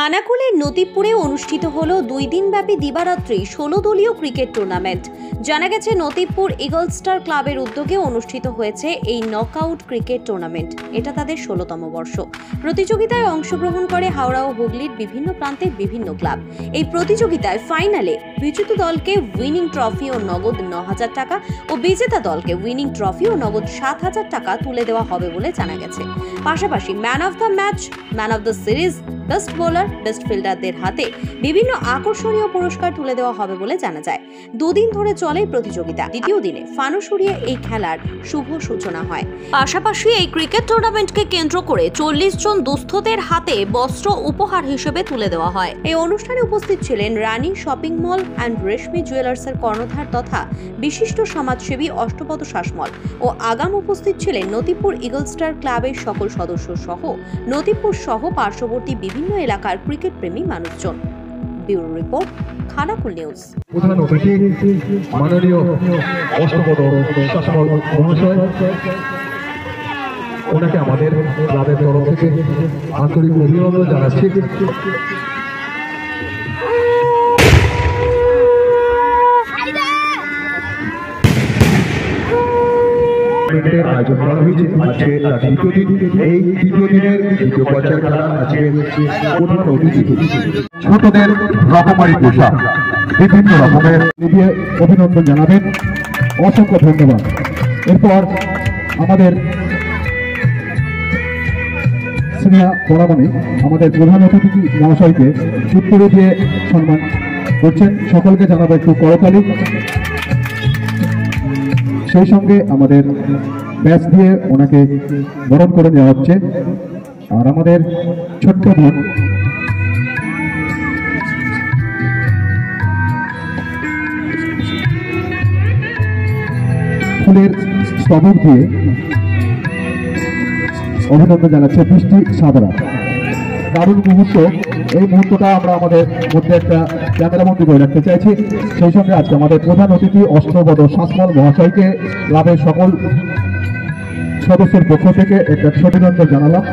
খানাকুলের নতিবপুরে অনুষ্ঠিত হলো 2 দিনব্যাপী দিবারাত্রি 16 দলীয় ক্রিকেট টুর্নামেন্ট। জানা গেছে নতিবপুর ইগল স্টার ক্লাবের উদ্যোগে অনুষ্ঠিত হয়েছে এই নকআউট ক্রিকেট টুর্নামেন্ট। এটা তাদের 16তম বর্ষ। প্রতিযোগিতায় অংশগ্রহণ করে হাওড়া ও হুগলির বিভিন্ন প্রান্তের বিভিন্ন ক্লাব। এই প্রতিযোগিতায় ফাইনালে বিজেতা দলকে উইনিং ট্রফি ও নগদ 9,000 টাকা ও বিজেতা দলকে উইনিং ট্রফি ও নগদ 7,000 টাকা তুলে দেওয়া হবে বলে জানা গেছে। পাশাপাশি man of the match, man of the series, best bowler, best ফিল্ডারদের হাতে বিভিন্ন আকর্ষণীয় পুরস্কার তুলে দেওয়া হবে বলে জানা যায়। 2 দিন ধরে চলে প্রতিযোগিতা। দ্বিতীয় দিনে ফানুস উড়িয়ে এই খেলার শুভ সূচনা হয়। পাশাপাশি এই ক্রিকেট টুর্নামেন্টকে কেন্দ্র করে 40 জন দুস্থদের হাতে বস্ত্র উপহার হিসেবে তুলে দেওয়া হয়। এই অনুষ্ঠানে উপস্থিত ছিলেন রানী শপিং মল অ্যান্ড রেশমি জুয়েলার্সের কর্ণধার তথা বিশিষ্ট সমাজসেবী অষ্টপদ শাসমল ও আগাম উপস্থিত ছিলেন নতিবপুর ইগল স্টার ক্লাবের সকল সদস্য সহ নতিবপুর সহ পার্শ্ববর্তী বিভিন্ন এলাকার ক্রিকেট প্রেমী মানুষজন। Bureau report, Khanakul news. প্রধান অতিথি মাননীয় অষ্টপদ শাসমল মহাশয়, ওনাকে আমাদের ক্লাবের তরফ থেকে আন্তরিক অভিনন্দন জানাচ্ছি। আয়োজন করা হয়েছে আজকে দ্বিতীয় দিন। এই তৃতীয় দিনের দ্বিতীয় পর্যায়ের খেলা আজকে প্রধান অতিথি ছোটদের রকমারি পোশাক বিভিন্ন রকমের অভিনন্দন জানাবেন। অসংখ্য ধন্যবাদ। এরপর আমাদের স্নেহা পরামণি আমাদের প্রধান অতিথি মহাশয়কে উত্তরে দিয়ে সম্মান করছেন। সকলকে জানাবো একটু করতালি। সেই সঙ্গে আমাদের ব্যাচ দিয়ে ওনাকে বরণ করে নেওয়া হচ্ছে। আর আমাদের ছোট্ট বোন ফুলের স্তবক দিয়ে অভিনন্দন জানাচ্ছে বৃষ্টি সাদরা। দারুণ মুহূর্ত। এই মুহূর্তটা আমরা আমাদের মধ্যে একটা ক্যামেরাবন্দি করে রাখতে চাইছি। সেই সঙ্গে আজকে আমাদের প্রধান অতিথি অষ্টপদ শাসমল মহাশয়কে ক্লাবের সকল সদস্যের পক্ষ থেকে একটা অভিনন্দন জানালাম।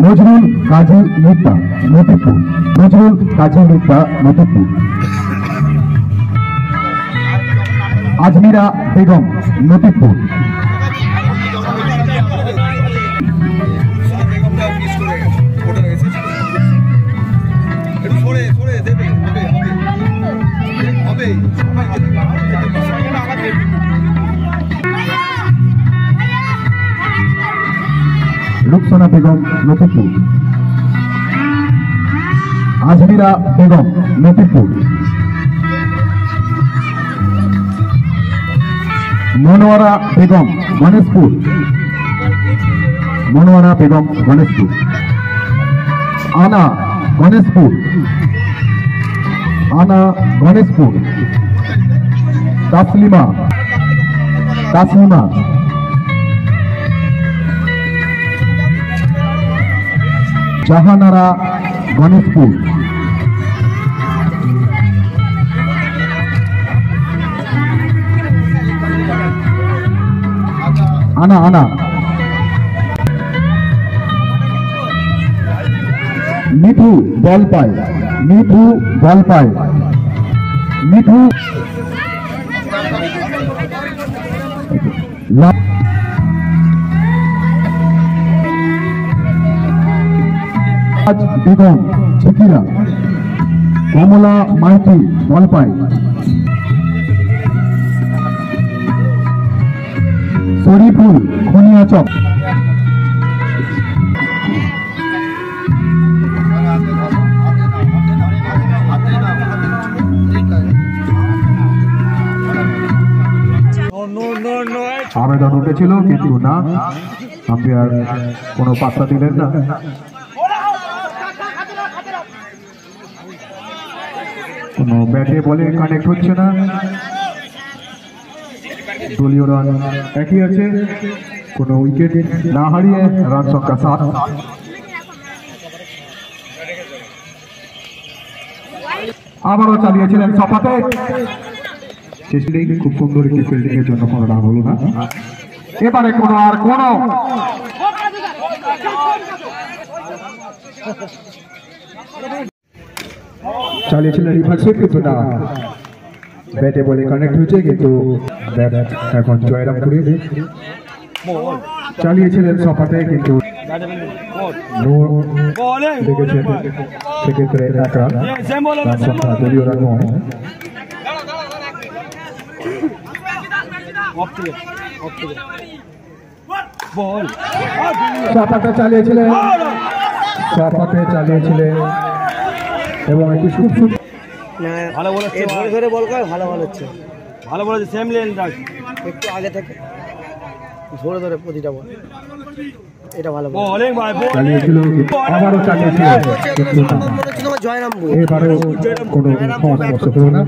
নজরুল কাজী মিত্তা নতিবপুর, নজরুল কাজী মিত্তা নতিবপুর। আজমিরা বেগম নতিবপুর। রুকসানা বেগম নতিবপুর। আজমিরা বেগম নতিবপুর। মনোয়ারা বেগম গণেশপুর। মনোয়ারা বেগম গণেশপুর। আনা গণেশপুর। আনা গণেশপুর। তাসলিমা তাসলিমা। জাহানারা গণেশপুর। আনা আনা। মিঠু বল পায়। মিঠু বল পায়। মিঠু বেগম ঝিকিরা। কমলা মাইতি বল পায়। শরীফুল খনিয়াচক। আবেদন উঠেছিল কিন্তু না, আম্পায়ার কোনো পাত্তা দিলেন না। কোনো ব্যাটে বলে কানেক্ট হচ্ছে না, দলীয় রান একই আছে, কোনো উইকেট না হারিয়ে রান সংখ্যা 7। আবারও চালিয়েছিলেন সফাতে, খুব সুন্দর একটি ফিল্ডিং এর জন্য কোনো রান হলো না। এবারে কোনো চালিয়েছিলেন রিভার্সে কিন্তু না, ব্যাটে বলে কানেক্ট হয়েছে কিন্তু ব্যাট এখন জয়রামপুরে। চালিয়েছিলেন সফাতে কিন্তু দেখেছেন সেক্ষেত্রে এক রান, দলীয় রান নয়। সফাতে চালিয়েছিলেন এবং একটি খুব ভালো বলেছে, ধরে বল করে ভালো বলেছে, ভালো বলেছে। সেম লেন রাখ একটু আগে থেকে ধরে ধরে প্রতিটা বল, এটা ভালো বোলিং ভাই। চালিয়েছিল আবারও চালিয়েছিলেন কিন্তু জয়রামপুর এবারেও কোনো সমস্যা হলো না,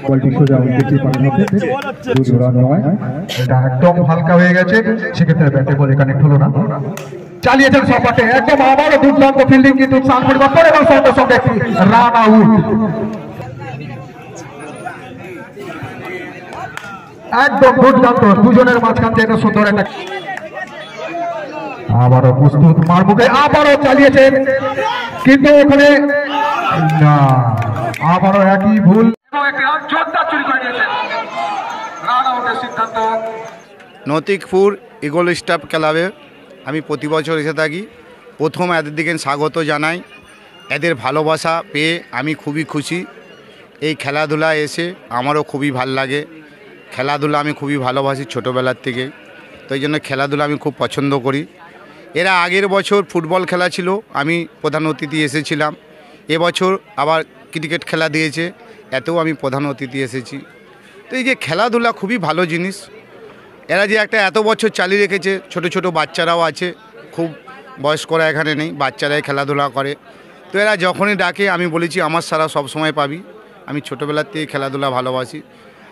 বলটি সোজা উইকেটে পাঠানো হচ্ছে, দলীয় রান নয়। এটা একদম হালকা হয়ে গেছে, সেক্ষেত্রে ব্যাটে বলে কানেক্ট হলো না। চালিয়েছেন সপাটে, একদম আবারও দুর্দান্ত ফিল্ডিং কিন্তু স্থান পরিবর্তন এবং সঙ্গে সঙ্গে একটি রান আউট। একদম দুর্দান্ত, দুজনের মাঝখান থেকে সুন্দর একটা। আবারও প্রস্তুত মারমুখে, আবারও চালিয়েছেন কিন্তু এখানে না, আবারও একই ভুল, রান আউটের সিদ্ধান্ত। নতিকপুর ইগল স্টাফ ক্লাবে আমি প্রতি বছর এসে থাকি। প্রথম এদের দিকে স্বাগত জানাই, এদের ভালোবাসা পেয়ে আমি খুবই খুশি। এই খেলাধুলা এসে আমারও খুবই ভাল লাগে, খেলাধুলা আমি খুবই ভালোবাসি ছোটোবেলার থেকে, তো এই জন্য খেলাধুলা আমি খুব পছন্দ করি। এরা আগের বছর ফুটবল খেলা ছিল, আমি প্রধান অতিথি এসেছিলাম। এবছর আবার ক্রিকেট খেলা দিয়েছে, এতেও আমি প্রধান অতিথি এসেছি। তো এই যে খেলাধুলা খুবই ভালো জিনিস, এরা যে একটা এত বছর চালিয়ে রেখেছে, ছোট ছোট বাচ্চারাও আছে, খুব বয়স্করা এখানে নেই, বাচ্চারাই খেলাধুলা করে। তো এরা যখনই ডাকে আমি বলেছি আমার সারা সব সময় পাবি, আমি ছোটোবেলার থেকে খেলাধুলা ভালোবাসি।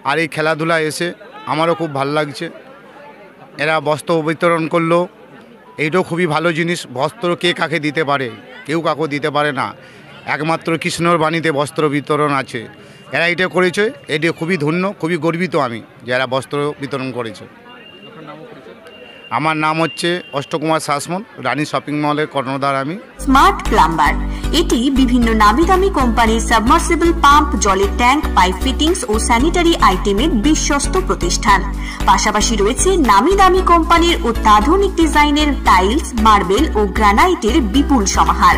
আর এই খেলাধুলা এসে আমারও খুব ভালো লাগছে। এরা বস্ত্র বিতরণ করলো, এইটাও খুবই ভালো জিনিস। বস্ত্র কে কাকে দিতে পারে, কেউ কাউকে দিতে পারে না, একমাত্র কৃষ্ণর বাণীতে বস্ত্র বিতরণ আছে। এরা এটা করেছে, এটা খুবই ধন্য, খুবই গর্বিত আমি যে এরা বস্ত্র বিতরণ করেছে। আমার নাম হচ্ছে অষ্টকুমার শাসমল, রানী শপিং মলের কর্ণধার আমি। স্মার্ট প্লাম্বার, এটি বিভিন্ন নামি দামি কোম্পানির সাবমার্সিবল পাম্প, জলের ট্যাঙ্ক, পাইপ ফিটিংস ও স্যানিটারি আইটেমের বিশ্বস্ত প্রতিষ্ঠান। পাশাপাশি রয়েছে নামি দামি কোম্পানির অত্যাধুনিক ডিজাইনের টাইলস, মার্বেল ও গ্রানাইটের বিপুল সমাহার।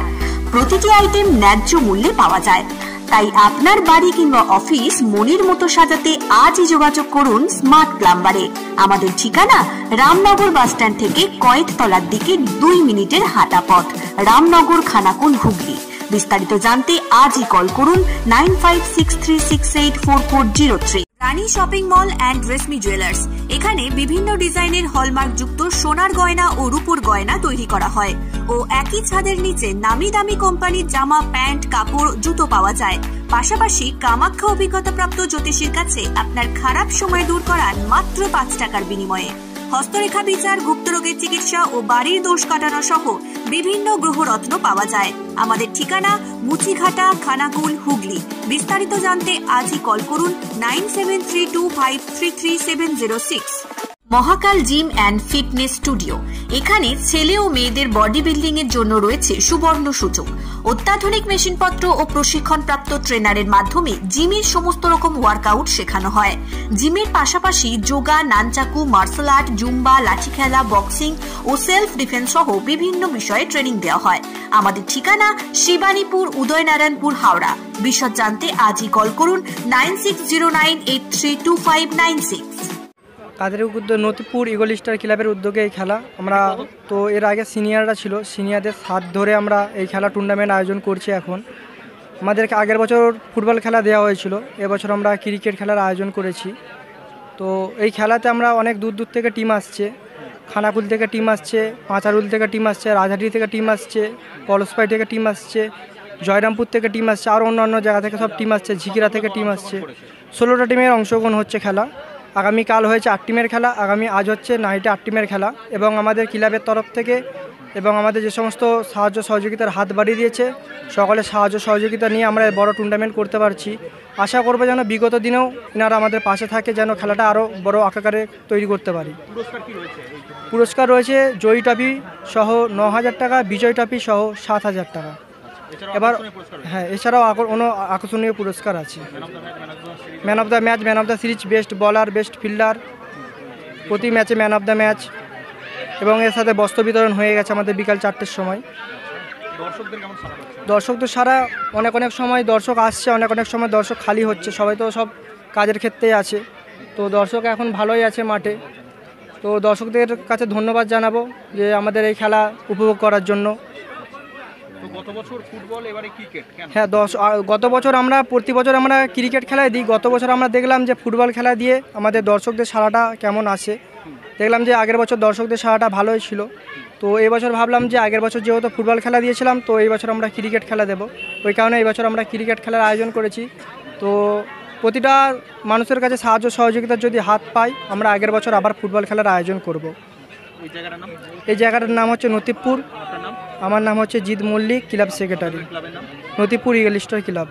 প্রতিটি আইটেম ন্যায্য মূল্যে পাওয়া যায়, তাই আপনার বাড়ি কিংবা অফিস মনের মতো সাজাতে আজই যোগাযোগ করুন স্মার্ট প্লাম্বারে। আমাদের ঠিকানা রামনগর বাসস্ট্যান্ড থেকে কয়েকতলার দিকে 2 মিনিটের হাঁটা পথ, রামনগর, খানাকুল, হুগলি। বিস্তারিত জানতে আজই কল করুন 9563684403। Rani shopping mall and Reshmi jewellers, এখানে বিভিন্ন ডিজাইনের হলমার্ক যুক্ত সোনার গয়না ও রূপোর গয়না তৈরি করা হয় ও একই ছাদের নিচে নামি দামি কোম্পানির জামা, প্যান্ট, কাপড়, জুতো পাওয়া যায়। পাশাপাশি কামাখ্যা অভিজ্ঞতাপ্রাপ্ত জ্যোতিষীর কাছে আপনার খারাপ সময় দূর করান মাত্র 5 টাকার বিনিময়ে। হস্তরেখা বিচার, গুপ্তরোগের চিকিৎসা ও বাড়ির দোষ কাটানো সহ বিভিন্ন গ্রহরত্ন পাওয়া যায়। আমাদের ঠিকানা মুচিঘাটা, খানাকুল, হুগলি। বিস্তারিত জানতে আজই কল করুন 9732533706। মহাকাল জিম অ্যান্ড ফিটনেস স্টুডিও, এখানে ছেলে ও মেয়েদের বডি বিল্ডিং এর জন্য রয়েছে সুবর্ণ সুযোগ। অত্যাধুনিক মেশিনপত্র ও প্রশিক্ষণপ্রাপ্ত ট্রেনারের মাধ্যমে জিমের সমস্ত রকম ওয়ার্কআউট শেখানো হয়। জিমের পাশাপাশি yoga, nunchaku, martial art, Zumba, লাঠি খেলা, বক্সিং ও সেলফ ডিফেন্স সহ বিভিন্ন বিষয়ে ট্রেনিং দেওয়া হয়। আমাদের ঠিকানা শিবানীপুর, উদয়নারায়ণপুর, হাওড়া। বিশদ জানতে আজই কল করুন 9609832596। কাদেরগুদ্দ নতিপুর ইগল স্টার ক্লাবের উদ্যোগে এই খেলা, আমরা তো এর আগে সিনিয়ররা ছিল, সিনিয়রদের হাত ধরে আমরা এই খেলা টুর্নামেন্ট আয়োজন করছি। এখন আমাদেরকে আগের বছর ফুটবল খেলা দেওয়া হয়েছিল, এবছর আমরা ক্রিকেট খেলার আয়োজন করেছি। তো এই খেলাতে আমরা অনেক দূর দূর থেকে টিম আসছে, খানাকুল থেকে টিম আসছে, পাঁচারুল থেকে টিম আসছে, রাজহাটি থেকে টিম আসছে, পলসপাই থেকে টিম আসছে, জয়রামপুর থেকে টিম আসছে, আর অন্যান্য জায়গা থেকে সব টিম আসছে, ঝিকিরা থেকে টিম আসছে। 16টা টিমের অংশগ্রহণ হচ্ছে খেলা। আগামীকাল হয়েছে 8 টিমের খেলা, আজ হচ্ছে নাইটে 8 টিমের খেলা। এবং আমাদের ক্লাবের তরফ থেকে এবং আমাদের যে সমস্ত সাহায্য সহযোগিতার হাত বাড়িয়ে দিয়েছে, সকলের সাহায্য সহযোগিতা নিয়ে আমরা বড় টুর্নামেন্ট করতে পারছি। আশা করবো যেন বিগত দিনেও এনারা আমাদের পাশে থাকে, যেন খেলাটা আরও বড় আকারে তৈরি করতে পারি। পুরস্কার রয়েছে জয়ী ট্রফি সহ 9,000 টাকা, বিজয় ট্রফি সহ 7,000 টাকা। এবার হ্যাঁ, এছাড়াও কোনো আকর্ষণীয় পুরস্কার আছে। Man of the match, man of the series, best বলার, বেস্ট ফিল্ডার, প্রতি ম্যাচে ম্যান অফ দ্য ম্যাচ, এবং এর সাথে বস্ত্র বিতরণ হয়ে গেছে আমাদের বিকাল 4টের সময়। দর্শকদের সারা অনেক সময় দর্শক আসছে, অনেক সময় দর্শক খালি হচ্ছে, সবাই তো সব কাজের ক্ষেত্রেই আছে। তো দর্শক এখন ভালোই আছে মাঠে। তো দর্শকদের কাছে ধন্যবাদ জানাবো যে আমাদের এই খেলা উপভোগ করার জন্য। হ্যাঁ, গত বছর আমরা প্রতি বছর আমরা ক্রিকেট খেলায় দিই। গত বছর আমরা দেখলাম যে ফুটবল খেলা দিয়ে আমাদের দর্শকদের সাড়াটা কেমন আসে। দেখলাম যে আগের বছর দর্শকদের সাড়াটা ভালোই ছিল। তো এই বছর ভাবলাম যে আগের বছর যেহেতু ফুটবল খেলা দিয়েছিলাম, তো এই বছর আমরা ক্রিকেট খেলা দেবো। ওই কারণে এই বছর আমরা ক্রিকেট খেলার আয়োজন করেছি। তো প্রতিটা মানুষের কাছে সাহায্য সহযোগিতার যদি হাত পাই, আমরা আগের বছর আবার ফুটবল খেলার আয়োজন করব। এই জায়গাটার নাম হচ্ছে নতিবপুর। আমার নাম হচ্ছে Jeet Mallick, club secretary, Natibpur eagle star club.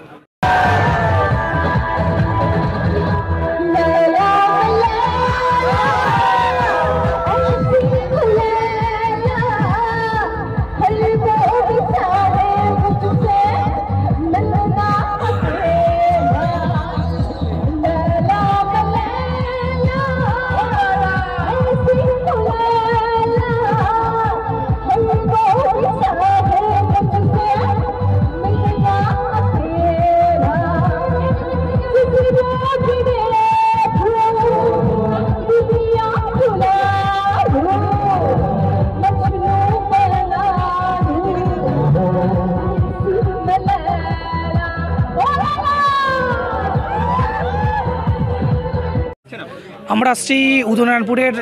আমরা আসছি উদয়নারায়ণপুরের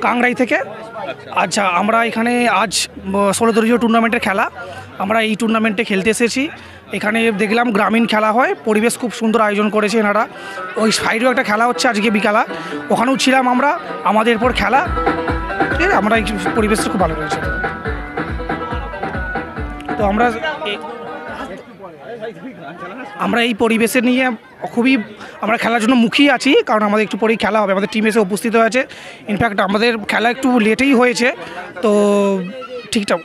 কাংরাই থেকে। আচ্ছা, আমরা এখানে আজ 16 দলীয় টুর্নামেন্টের খেলা, আমরা এই টুর্নামেন্টে খেলতে এসেছি। এখানে দেখলাম গ্রামীণ খেলা হয়, পরিবেশ খুব সুন্দর আয়োজন করেছে এনারা। ওই সাইডেও একটা খেলা হচ্ছে আজকে বিকালা, ওখানেও ছিলাম আমরা। আমাদের এরপর খেলা, ঠিক আছে, আমরা এই পরিবেশটা খুব ভালো করেছি। তো আমরা এই পরিবেশে নিয়ে খুবই আমরা খেলার জন্য মুখিয়ে আছি, কারণ আমাদের একটু পরেই খেলা হবে। আমাদের টিম এসে উপস্থিত হয়েছে। ইনফ্যাক্ট আমাদের খেলা একটু লেটেই হয়েছে, তো ঠিকঠাক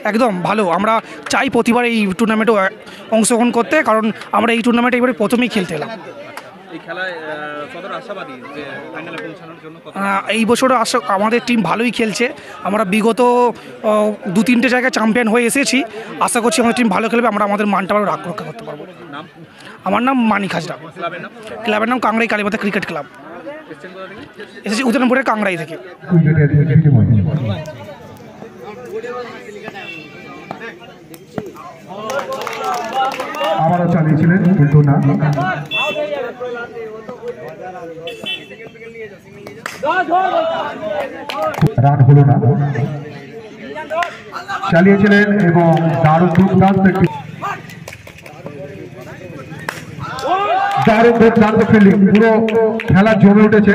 একদম ভালো। আমরা চাই প্রতিবার এই টুর্নামেন্টে অংশগ্রহণ করতে, কারণ আমরা এই টুর্নামেন্টে এবারে প্রথমেই খেলতে এলাম। এই বছরও আমাদের টিম ভালোই খেলছে। আমরা বিগত 2-3টে জায়গায় চ্যাম্পিয়ন হয়ে এসেছি। আশা করছি আমাদের টিম ভালো খেলবে, আমরা আমাদের মানটা রক্ষা করতে পারবো। আমার নাম মানিক হাজরা। ক্লাবের নাম কাংরাই কালীমাতা ক্রিকেট ক্লাব। এসেছি উদয়নারায়ণপুরের কাংরাই থেকে। আবারও চালিয়েছিলেন, কিন্তু না, রান হলো না। চালিয়েছিলেন এবং দারুণ দুর্দান্ত ফিল্ডিং, পুরো খেলা জমে উঠেছে।